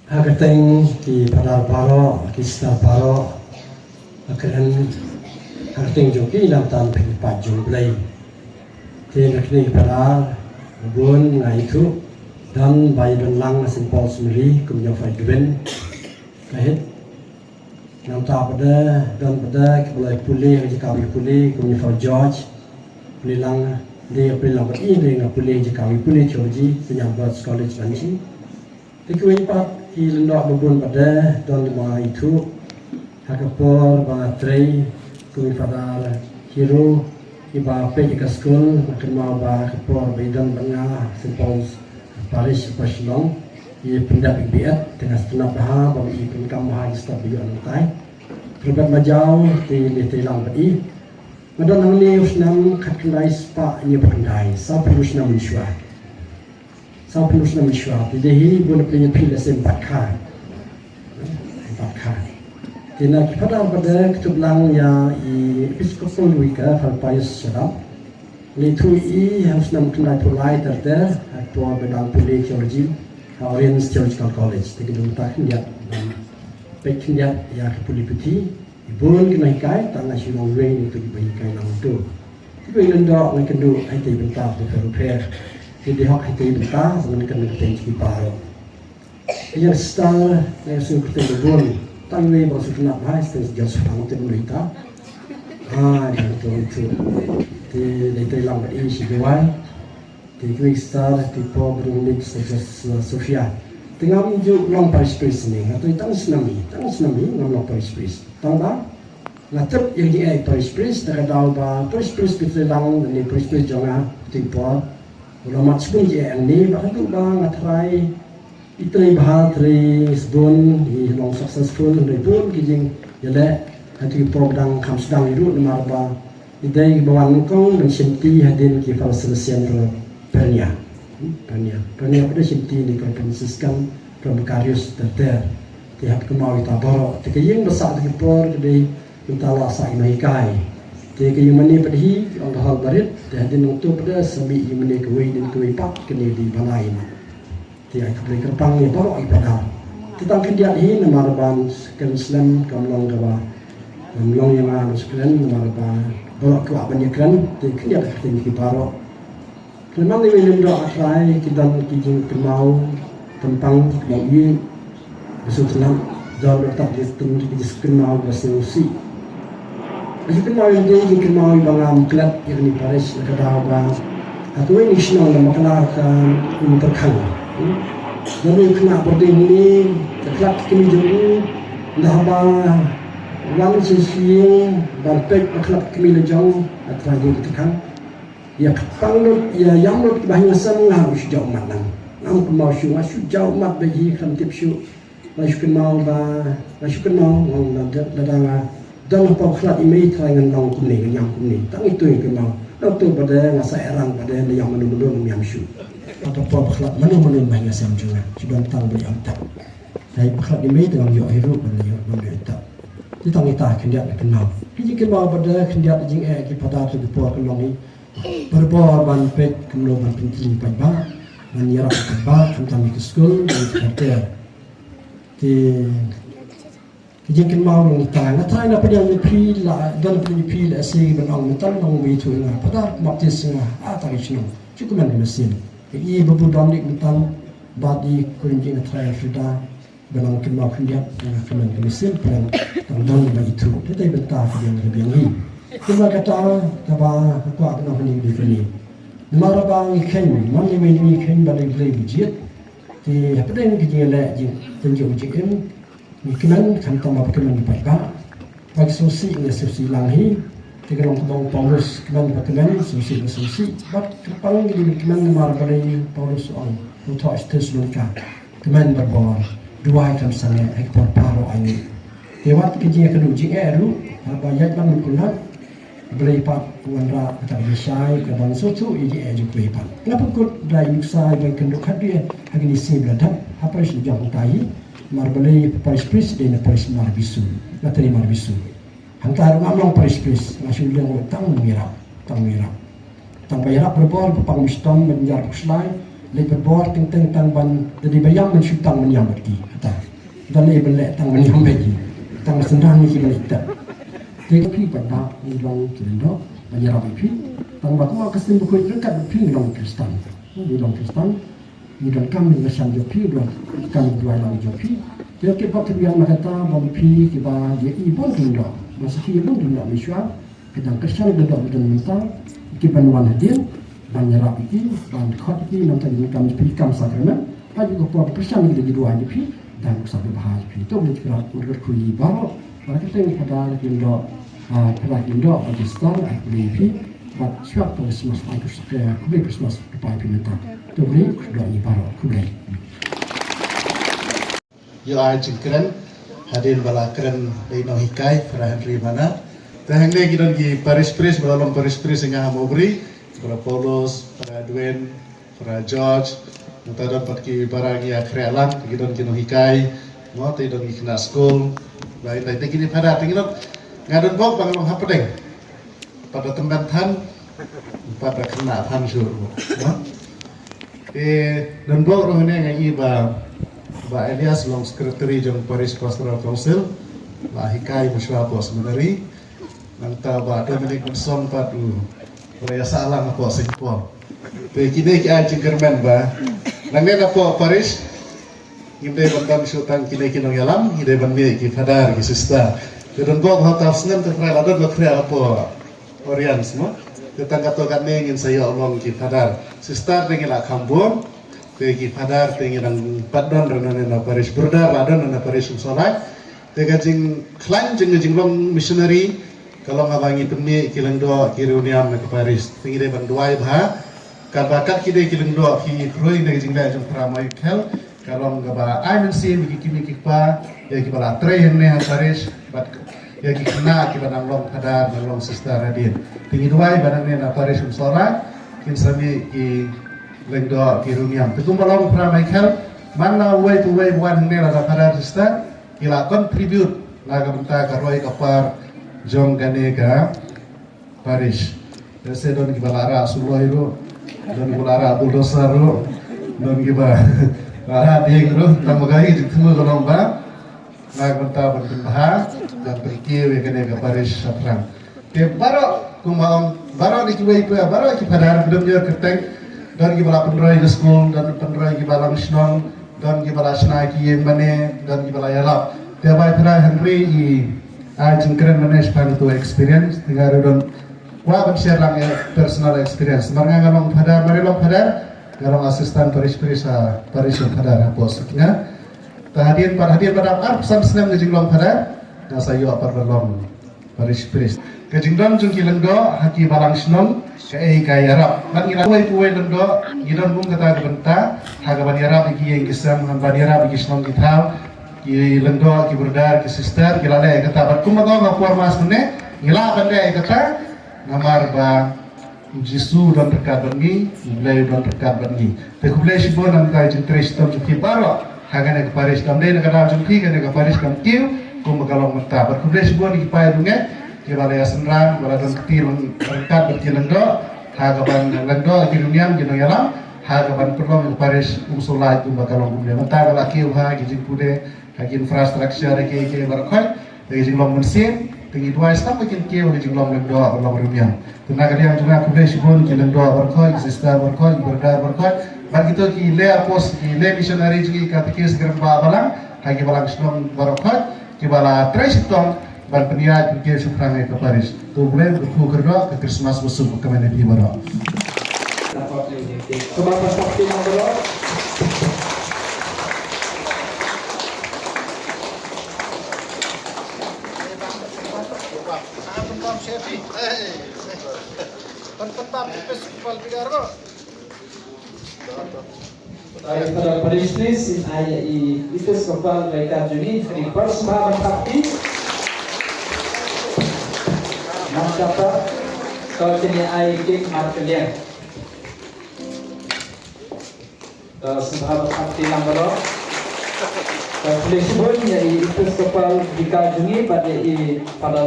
Hagteng di Padar Paro, di Star Paro, akan hagteng joki dalam tan pengipat jumlai. Di negeri Padar, bun ngaitu dan bayi dan lang simpol sendiri kumnya fadwen kahit nam ta pada dan pada kepala pulih jika pulih kumnya fad George pulang dia pulang ini dengan pulih jika pulih George penyambat college nanti. Tikui pat ilendak bubun pada dan lima itu hakapor bangatrai kumi pada hero iba pe jika school makan mau ba kapor bedan banga simples Paris Pasilong ia pindah BBF dengan setengah dah bagi penkam mahal staf bion tai terbat majau di Telang bagi madan ni usnam khatkai spa ia berkendai sampai usnam miswa sampai usnam miswa jadi ini boleh punya pilih sempat kah Tina pada ketublang ya episkopal wika falpais sedap Litu harus nam kena pulai terder atau bedang pulih teologi Oriental Theological College. Jadi kita tak dia pekin dia ya pulih putih. Ibun kena hikai tanah sinong rain itu dibahikai nang tu. Tapi ilenda nak kendu IT bentar tu repair. Jadi hak IT bentar dengan kena tensi baru. Yang star yang sudah kita bun tangi baru kena bahas terus jauh tu mereka. Itu di Telang ini si Dewan di Kristal di Pobring Sofia tengah menuju long Paris Place ni atau tang tsunami long Paris Place tangga ngatep yang di Paris Place terkadang ba Paris Place di Telang dan di Paris Place jangan di Port ulama sebelum je ni bahkan tu ba ngatrai itri bahal tri sebun di long successful dari pun kijing jale hati program kam sedang itu marba idai bawan kong dan sinti hadin ki falselesian pro pernia pada sinti ni kan konsiskan promakarius terter tiap kemau kita baro tikayeng besar di por kedai mentala sa inaikai tikayeng mani padhi orang hal barit hadin untuk pada sami imani kuwi dan kuwi pak kini di balai tiap kali kerpang ni baro ibadah tentang kendiat hi namarban kan Islam kamlong gawa kamlong yang harus keren namarban bawa keluar banyak kan, dia akan kita baru. Memang ni minum doa try kita kijing kemau tentang mau ini besok senang jauh letak di tempat kita kemau bersolusi. Besok kemau yang dia kijing kemau bangam kelab yang di Paris negara bang atau ini senang dan makan terkang. Jadi kena berdiri ini kelab kami jumpa dah bang Wang sisi berpek akhlak kemila jauh atragi tekan ya panglut ya yang lut bahasa harus jauh matang nam kemau syuh jauh mat bagi kan tip syuh masuk kemau ngong dadanga dan apa akhlak imei terangan nong kumni yang kumni tang itu yang kemau tu pada masa erang pada yang menurun yang syuh atau apa akhlak menurun bahasa juga sudah tang beli antak dari akhlak imei dengan yo hirup beli antak kita ngita kendiat kenal. Kiji kenal pada kendiat jing pada tu dipor kenal ni berbor ban pet kenal ban penting pada ban nyerap pada tentang di school dan kerja. Kiji kenal ngita ngata ina pada yang pi la dan pi la si ban ang mental nang itu ina pada baptis ina atau isno cukup man mesin. Ini bebu domik mental badi kunjing trial sudah benang kenal kendiat dengan kemen mesin pada tangdang itu kita bentar yang lebih ni cuma kata kaba aku akan ni di sini nama bang ikan mana ni ikan balik lagi budget di apa yang kita lihat je tunjuk ikan ikan kan tambah kemen pakai bagi sosi ni sosi langhi tiga orang kebang Paulus kemen sosi bat kepang di kemen nama balik Paulus on untuk istisluka kemen berbor dua item sana ekspor paro ini lewat kerja kedua JR apa yang bang kulat beli pat kuanra kata disai ke bang sotu JR juga beli pat kenapa kut dari nuksai bang kenduk hadir hari ini si beladak apa yang jauh tahi mar beli Paris Place dan Paris Marbisu materi Marbisu hantar ngamong Paris Place masih bilang tang merah tang bayar berbol pepang mistom menjar kuslai lebih bawah tentang ban jadi bayam mensyutang menyam lagi kata dan lebih lek tang menyam lagi tang sendang ni kita kita tapi pada ilong kirindo menyerap pi tang batu kesim buku dekat pi ilong Kristen ilong kami mesan jopi ilong kami dua ilong jopi dia kepak yang kata bom pi kiba dia ibon kirindo masih ibon kirindo miswa kita kesan kirindo dan mentang kiban wan hadir banyak rapi ban khot ki nam tadi kami pi kam sakramen pagi ko po persan kita dua ni pi dan sampai bahas pi itu boleh kita berkuyi baru mereka tengok pada kirindo pada kirindo Pakistan boleh pi buat suatu Christmas itu supaya kubli Christmas kepada pemerintah itu boleh kedua ini baru kubli yo ai jingkren hadir bala keren dei no hikai para Henry mana tahenge gidon gi Paris balom Paris nga mobri para Paulus para Edwin para George mutadon patki baragi akrealan gidon gi no hikai mo te don gi kena school lain lain gini pada tinggal ngadon bok bang long hapedeng pada temban tan pada kena tan sur dan bok rohne ngai ba Elias long sekretari jong Paris Pastoral Council ba hikai musyawarah pos meneri nanta ba Dominic Monson padu raya salang po singpon te kini ki ajeng kermen ba nangena po Paris ngimde bantam syutang kini kinong yalam ide banmi ki fadar ki sista kedon bo hotaf snem te fra ladon ba krea po orian semua tetangga to kan ngin sayo long ki fadar sista dengila kambon tegi padar tengi dan padon renana Paris berdar ladon na Paris solai tega jing klan jing long missionary kalau ngabangi peni kilang do kiruniam ke Paris tengi de banduai bah kan bakat kide kilang do ki kroi ne jing da jong pramai kel kalau ngaba IMC bigi kimi kikpa ya ki bala tre ne Paris bat ya ki kena ki banang long padar long sister radin tengi duai banang ne na Paris solai kin sami ki lengdo kirumiam tukum balong pra Michael mana way to way one ne la pada sister ila contribute laga benta karoi kapar jong ganega Paris dese don gibalara suloiro don gibalara buldosaro don giba ara dingro tamagai ditemu golong ba laga benta bertembah dan pergi we ganega Paris satrang ke baro kumang baro dikiwai pa baro ki padar bedom yor keteng dan gibala penrai di school dan penrai gibala misnon dan gibala snaki yang mana dan gibala yalap tiap hari Henry i ajeng keren mana span to experience tinggal don wa ban share lang personal experience marga ngalong pada mari long pada ngalong asisten Paris pada posnya hadir pada arsan senam ngejing long pada na sayo apar long Paris kejingdon jung kilengdo haki balang snon kai yarap man ila tuai lendo gidon bung kata benta haga ban yarap iki yang kisam han ban yarap iki snon kitau ki lendo ki berdar ki sister ki lale kata bat kumago ngapor mas mene ngila bande kata namar ba jisu don dekat bangi mulai don dekat bangi te kublai sibon am kai jintres tom ki baro haga ne Paris kam de kata jumpi ke ne Paris kam kiu kumagalong menta bat kublai sibon ki pai dunge kibala senran baladon ketil berkat berkilendo hagaban lendo kiruniam gino yalam hagaban perlu Paris umsulai tu bakalong kumle mata bala kiu ha gijing pude hagi infrastruktur ke barakoi gijing long mesin tingi dua istam makin kiu gijing long lendo long runiam tenaga dia juga pude sibun kilendo barakoi sista barakoi berda barakoi bagi tu ki le apos ki le missionary ji katekis gerba balang hagi balang slong barakoi kibala tresitong ban peniat ke suprangai ke Paris tu boleh berkukerdo ke Christmas musuh ke mana di barat sebab pasti nomor Pada Paris ayah itu sebab mereka jadi di persembahkan sakti Masyarakat kalau kini air kek markelian, sahabat sakti nombor, kalau boleh sebut ya itu kapal dikajungi pada